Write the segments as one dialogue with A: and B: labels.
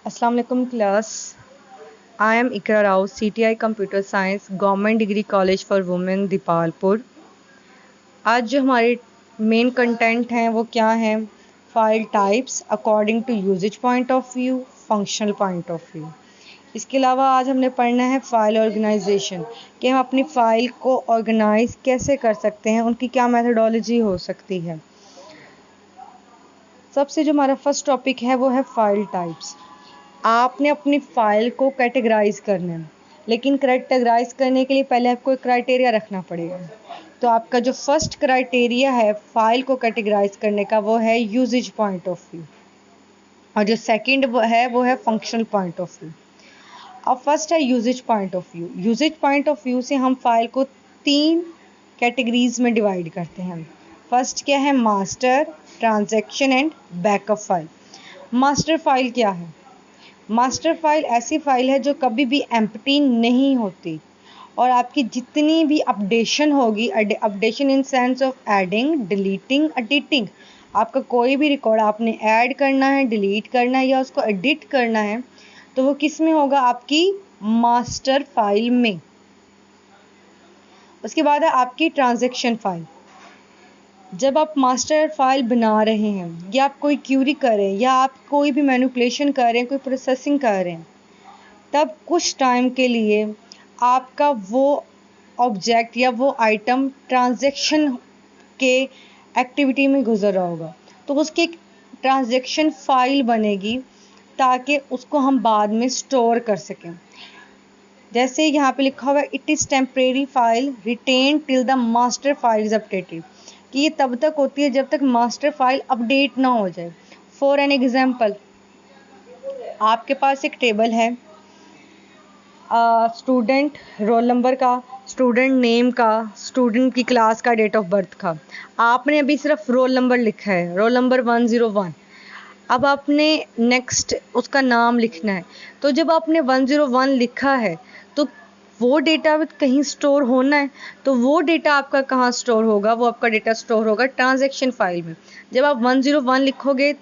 A: अस्सलाम वालेकुम class. I am Iqra Rao, CTI computer science, government degree college for women Dipalpur. आज जो हमारे मेन कंटेंट हैं वो क्या हैं? File types according to usage point of view, functional point of view. इसके अलावा आज हमने पढ़ना है फाइल ऑर्गेनाइजेशन, कि हम अपनी फ़ाइल को ऑर्गेनाइज कैसे कर सकते हैं, उनकी क्या मेथडोलॉजी हो सकती है। सबसे जो हमारा फर्स्ट टॉपिक है वो है फाइल टाइप्स। आपने अपनी फ़ाइल को कैटेगराइज करना है, लेकिन कैटेगराइज करने के लिए पहले आपको एक क्राइटेरिया रखना पड़ेगा। तो आपका जो फर्स्ट क्राइटेरिया है फ़ाइल को कैटेगराइज करने का वो है यूजेज पॉइंट ऑफ व्यू, और जो सेकंड वो है फंक्शनल पॉइंट ऑफ व्यू। अब फर्स्ट है usage point of view. Usage point of view से हम फाइल को 3 कैटेगरीज में डिवाइड करते हैं। फर्स्ट क्या है? Master, transaction and backup file. Master file क्या है? मास्टर फाइल ऐसी फाइल है जो कभी भी एम्प्टी नहीं होती, और आपकी जितनी भी अपडेशन होगी, updation in sense of adding, deleting, editing, आपका कोई भी रिकॉर्ड आपने ऐड करना है, डिलीट करना है या उसको एडिट करना है, तो वो किस में होगा? आपकी मास्टर फाइल में। उसके बाद है आपकी ट्रांजैक्शन फाइल। जब आप मास्टर फाइल बना रहे हैं या आप कोई क्यूरी कर रहे हैं या आप कोई भी मैनिपुलेशन कर रहे हैं, कोई प्रोसेसिंग कर रहे हैं, तब कुछ टाइम के लिए आपका वो ऑब्जेक्ट या वो आइटम ट्रांजैक्शन के एक्टिविटी में गुजर रहा होगा, तो उसकी एक ट्रांजैक्शन फाइल बनेगी ताकि उसको हम बाद में स्टोर कर सकें। जैसे यहाँ पे लिखा हुआ है, it is temporary file written till the master file is updated, कि ये तब तक होती है जब तक मास्टर फाइल अपडेट ना हो जाए। फॉर एन एग्जाम्पल, आपके पास एक टेबल है स्टूडेंट रोल नंबर का, स्टूडेंट नेम का, स्टूडेंट की क्लास का, डेट ऑफ बर्थ का। आपने अभी सिर्फ रोल नंबर लिखा है, रोल नंबर 101। अब आपने नेक्स्ट उसका नाम लिखना है। तो जब आपने 101 लिखा है तो वो डेटा कहीं स्टोर होना है, तो वो डेटा आपका कहाँ स्टोर होगा? वो आपका डेटा स्टोर होगा ट्रांजैक्शन फाइल में। जब आप 101 लिखोगे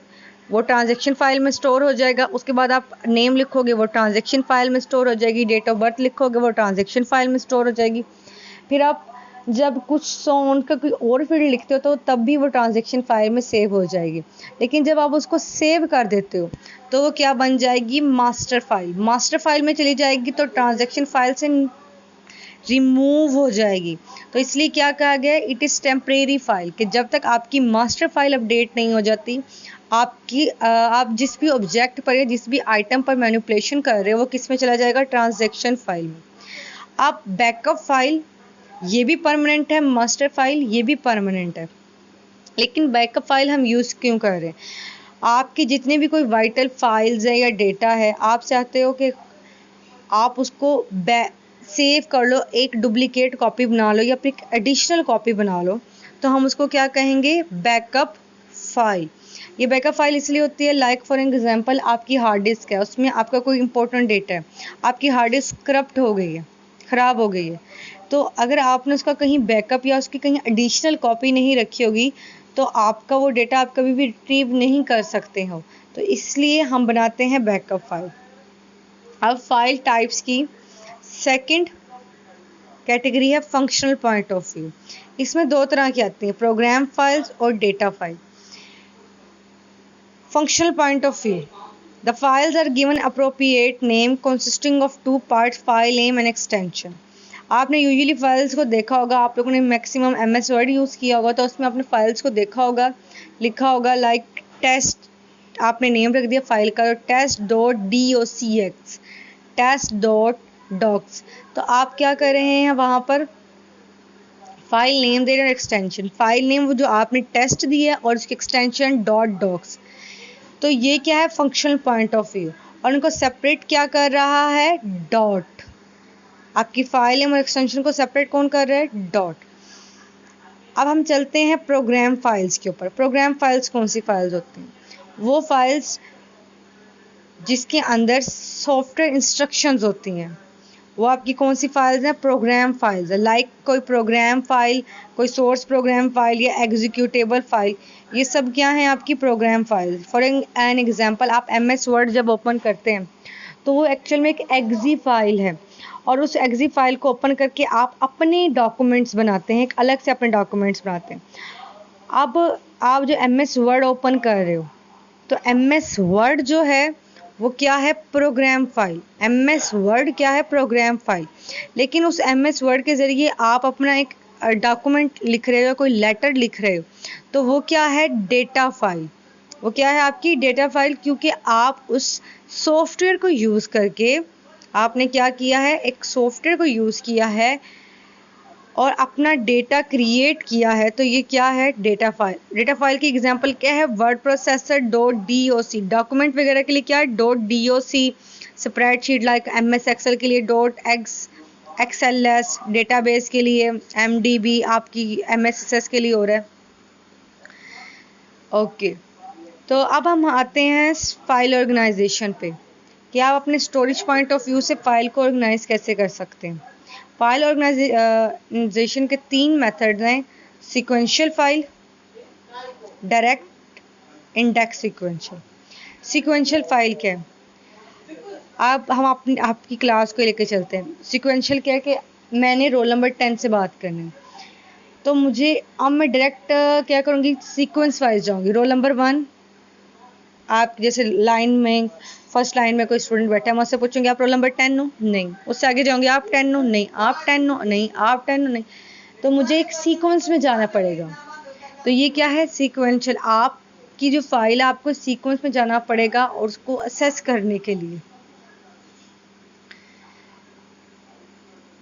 A: वो ट्रांजैक्शन फाइल में स्टोर हो जाएगा। उसके बाद आप नेम लिखोगे, वो ट्रांजैक्शन फाइल में स्टोर हो जाएगी। डेट ऑफ बर्थ लिखोगे, वो ट्रांजैक्शन फाइल में स्टोर हो जाएगी। फिर आप जब कुछ सोन का कोई और फील्ड लिखते हो तो तब भी वो ट्रांजैक्शन फाइल में सेव हो जाएगी। लेकिन जब आप उसको सेव कर देते हो तो वो क्या बन जाएगी? Master file. मास्टर फाइल में चली जाएगी तो ट्रांजैक्शन फाइल से रिमूव हो जाएगी। तो इसलिए क्या कहा गया है? इट इज़ टेम्परेरी फाइल, कि जब तक आपकी मास्टर फाइल अपडेट नहीं हो जाती, आप जिस भी ऑब्जेक्ट पर या जिस भी आइटम पर मैनिपुलेशन कर रहे हो वो किस में चला जाएगा? ट्रांजैक्शन फाइल में। आप बैकअप फाइल, ये भी परमानेंट है, मास्टर फाइल ये भी परमानेंट है, लेकिन बैकअप फाइल हम यूज़ क्यों कर रहे हैं? आपकी जितने भी कोई वाइटल फाइल्स है या डेटा है, आप चाहते हो कि आप उसको सेव कर लो, एक डुप्लीकेट कॉपी बना लो या फिर एक एडिशनल कॉपी बना लो, तो हम उसको क्या कहेंगे? Backup file. ये बैकअप फाइल इसलिए होती है, लाइक फॉर एग्जांपल आपकी हार्ड डिस्क है, उसमें आपका कोई इंपॉर्टेंट डेटा है, आपकी हार्ड डिस्क करप्ट हो गई है, ख़राब हो गई है, तो अगर आपने उसका कहीं बैकअप या उसकी कहीं एडिशनल कॉपी नहीं रखी होगी तो आपका वो डेटा आप कभी भी रिट्रीव नहीं कर सकते हो। तो इसलिए हम बनाते हैं बैकअप फाइल। अब फाइल टाइप्स की सेकंड कैटेगरी है फंक्शनल पॉइंट ऑफ व्यू। इसमें 2 तरह की आती हैं, प्रोग्राम फाइल्स और data file. Functional point of view, the files are given appropriate name consisting of 2 parts, file name and extension. आपने यूजुअली फाइल्स को देखा होगा, आप लोगों ने मैक्सिमम MS वर्ड यूज़ किया होगा, तो उसमें आपने फाइल्स को देखा होगा, लिखा होगा लाइक टेस्ट, आपने नेम रख दिया फाइल का, test.docx, test.docs। तो आप क्या कर रहे हैं वहाँ पर? फाइल नेम दे रहे हैं, एक्सटेंशन फाइल नेम वो जो आपने टेस्ट दिया है, और उसकी एक्सटेंशन .docs। तो ये क्या है? Functional point of view. और उनको सेपरेट क्या कर रहा है? डॉट। आपकी फाइल नेम और एक्सटेंशन को सेपरेट कौन कर रहा है? डॉट। अब हम चलते हैं प्रोग्राम फाइल्स के ऊपर। प्रोग्राम फाइल्स कौन सी फाइल्स होती हैं? वो फाइल्स जिसके अंदर सॉफ्टवेयर इंस्ट्रक्शंस होती हैं, वो आपकी कौन सी फाइल्स हैं? प्रोग्राम फाइल्स है। लाइक कोई प्रोग्राम फाइल, कोई सोर्स प्रोग्राम फाइल या एग्जीक्यूटेबल फाइल, ये सब क्या है? आपकी program file. For an example, आप MS वर्ड जब ओपन करते हैं तो वो एक्चुअल में एक एग्जी फाइल है, और उस एग्जी फाइल को ओपन करके आप अपने डॉक्यूमेंट्स बनाते हैं, एक अलग से अपने डॉक्यूमेंट्स बनाते हैं। अब आप जो MS वर्ड ओपन कर रहे हो, तो MS वर्ड जो है वो क्या है? Program file. MS वर्ड क्या है? Program file. लेकिन उस MS वर्ड के ज़रिए आप अपना एक डॉक्यूमेंट लिख रहे हो, कोई लेटर लिख रहे हो, तो वो क्या है? Data file. वो क्या है? आपकी डेटा फाइल, क्योंकि आप उस सॉफ्टवेयर को यूज़ करके आपने क्या किया है? एक सॉफ्टवेयर को यूज़ किया है और अपना डेटा क्रिएट किया है, तो ये क्या है? Data file. डेटा फाइल की एग्जांपल क्या है? Word processor .doc। डॉक्यूमेंट वगैरह के लिए क्या है? .doc। Spreadsheet like MS Excel के लिए .xls। डेटाबेस के लिए MDB, आपकी MS SQL के लिए हो रहा है। ओके, तो अब हम आते हैं फाइल ऑर्गेनाइजेशन पे कि आप अपने स्टोरेज पॉइंट ऑफ व्यू से फाइल को ऑर्गेनाइज कैसे कर सकते हैं। फाइल ऑर्गेनाइजेशन के 3 मेथड्स हैं: sequential file, direct, index sequential. Sequential file क्या है? हम आपकी क्लास को लेकर चलते हैं। सीक्वेंशियल क्या है कि मैंने रोल नंबर 10 से बात करनी है, तो मुझे अब मैं डायरेक्ट क्या करूँगी? सीक्वेंस वाइज जाऊँगी। रोल नंबर 1, आप जैसे लाइन में फर्स्ट लाइन में कोई स्टूडेंट बैठा है, मैं उससे पूछूंगी आप रोल नंबर 10 हो? नहीं। उससे आगे जाऊंगी, आप 10 हो? नहीं। आप 10 हो? नहीं। आप 10 हो? नहीं। तो मुझे एक सीक्वेंस में जाना पड़ेगा। तो ये क्या है? सीक्वेंशियल। आपकी जो फाइल है आपको सीक्वेंस में जाना पड़ेगा और उसको असेस करने के लिए।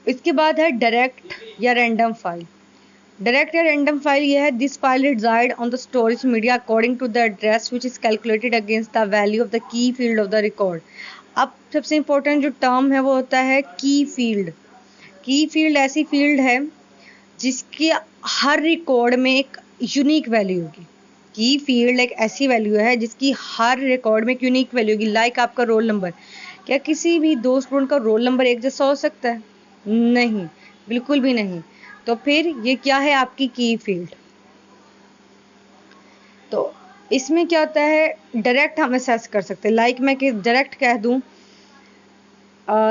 A: इसके बाद है डायरेक्ट या रैंडम फाइल। डायरेक्ट या रैंडम फाइल यह है: this file resides on the storage media according to the address which is calculated against the value of the key field of the record. अब सबसे इंपॉर्टेंट जो term है वो होता है की फील्ड। की फील्ड ऐसी फील्ड है जिसकी हर रिकॉर्ड में एक यूनिक वैल्यू होगी। की फील्ड एक ऐसी वैल्यू है जिसकी हर रिकॉर्ड में एक यूनिक वैल्यू होगी। लाइक आपका रोल नंबर, क्या किसी भी दो स्टूडेंट का रोल नंबर एक जैसा हो सकता है? नहीं, बिल्कुल भी नहीं। तो फिर ये क्या है? आपकी की फील्ड। तो इसमें क्या होता है? डायरेक्ट हम असेस कर सकते हैं। लाइक मैं कि डायरेक्ट कह दूं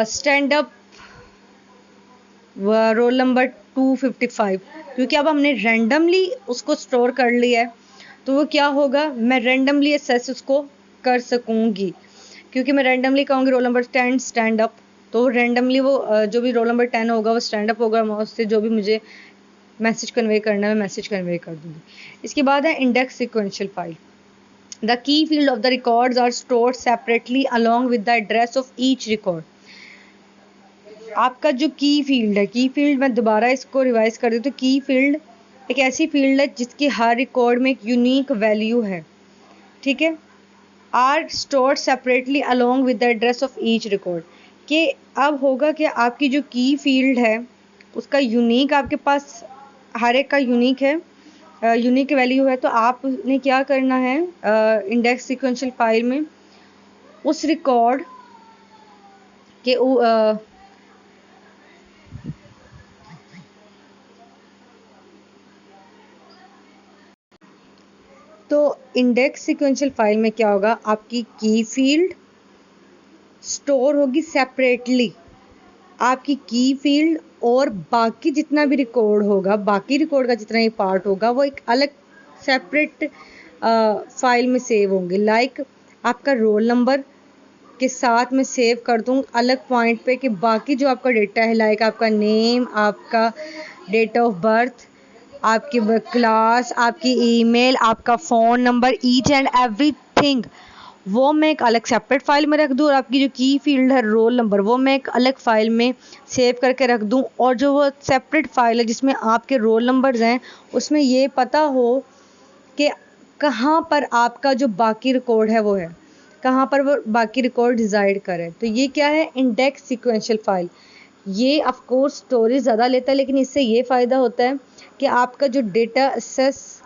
A: स्टैंड अप रोल नंबर 255, क्योंकि अब हमने रैंडमली उसको स्टोर कर लिया है, तो वो क्या होगा? मैं रैंडमली असेस उसको कर सकूंगी, क्योंकि मैं रैंडमली कहूँगी रोल नंबर 10 स्टैंड अप, तो रैंडमली वो जो भी रोल नंबर 10 होगा वो स्टैंड अप होगा, मैं उससे जो भी मुझे मैसेज कन्वे करना है मैं मैसेज कन्वे कर दूंगी। इसके बाद है index sequential file. The key field of the records are stored separately along with the address of each record. आपका जो की फील्ड है, की फील्ड मैं दोबारा इसको रिवाइज कर देती हूँ। की फील्ड एक ऐसी फील्ड है जिसकी हर रिकॉर्ड में एक यूनिक वैल्यू है, ठीक है। Are stored separately along with the address of each record, कि अब होगा कि आपकी जो की फील्ड है उसका यूनिक आपके पास हर एक का यूनिक है, यूनिक वैल्यू है। तो आपने क्या करना है? इंडेक्स सीक्वेंशियल फाइल में उस रिकॉर्ड के तो इंडेक्स सीक्वेंशियल फाइल में क्या होगा? आपकी की फील्ड स्टोर होगी सेपरेटली। आपकी की फील्ड और बाकी जितना भी रिकॉर्ड होगा, बाकी रिकॉर्ड का जितना भी पार्ट होगा वो एक अलग सेपरेट फाइल में सेव होंगे। लाइक आपका रोल नंबर के साथ मैं सेव कर दूँ अलग पॉइंट पे, कि बाकी जो आपका डेटा है, लाइक आपका नेम, आपका डेट ऑफ बर्थ, आपकी क्लास, आपकी ईमेल, आपका phone number, each and everything, वो मैं एक अलग सेपरेट फाइल में रख दूँ, और आपकी जो की फील्ड है रोल नंबर वो मैं एक अलग फाइल में सेव करके रख दूँ। और जो वो सेपरेट फाइल है जिसमें आपके रोल नंबर्स हैं उसमें ये पता हो कि कहाँ पर आपका जो बाकी रिकॉर्ड है वो है, कहाँ पर वो बाकी रिकॉर्ड डिज़ाइड करे। तो ये क्या है? Index sequential file. ये ऑफ कोर्स स्टोरेज ज़्यादा लेता है, लेकिन इससे ये फ़ायदा होता है कि आपका जो डेटा असेस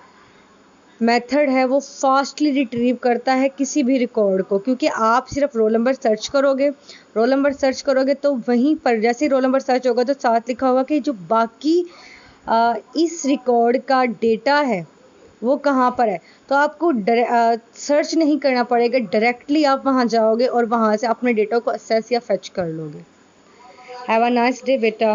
A: मेथड है वो फास्टली रिट्रीव करता है किसी भी रिकॉर्ड को, क्योंकि आप सिर्फ रोल नंबर सर्च करोगे तो वहीं पर जैसे ही रोल नंबर सर्च होगा तो साथ लिखा होगा कि जो बाकी इस रिकॉर्ड का डेटा है वो कहाँ पर है। तो आपको सर्च नहीं करना पड़ेगा, डायरेक्टली आप वहाँ जाओगे और वहाँ से अपने डेटा को एक्सेस या फेच कर लोगे। हैव अ नाइस डे बेटा।